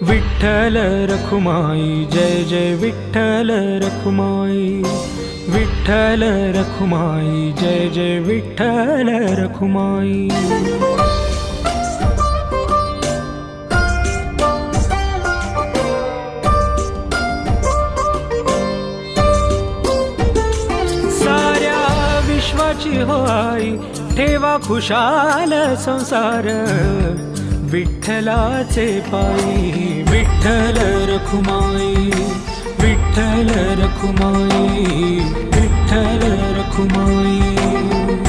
विठ्ठल रखुमाई जय जय विठ्ठल रखुमाई, विठ्ठल रखुमाई जय जय विठ्ठल रखुमाई। साऱ्या विश्वाची हो आई ठेवा खुशाल संसार, विठ्ठलाचे पायी विठ्ठल रखुमाई, विठ्ठल रखुमाई, विठ्ठल रखुमाई।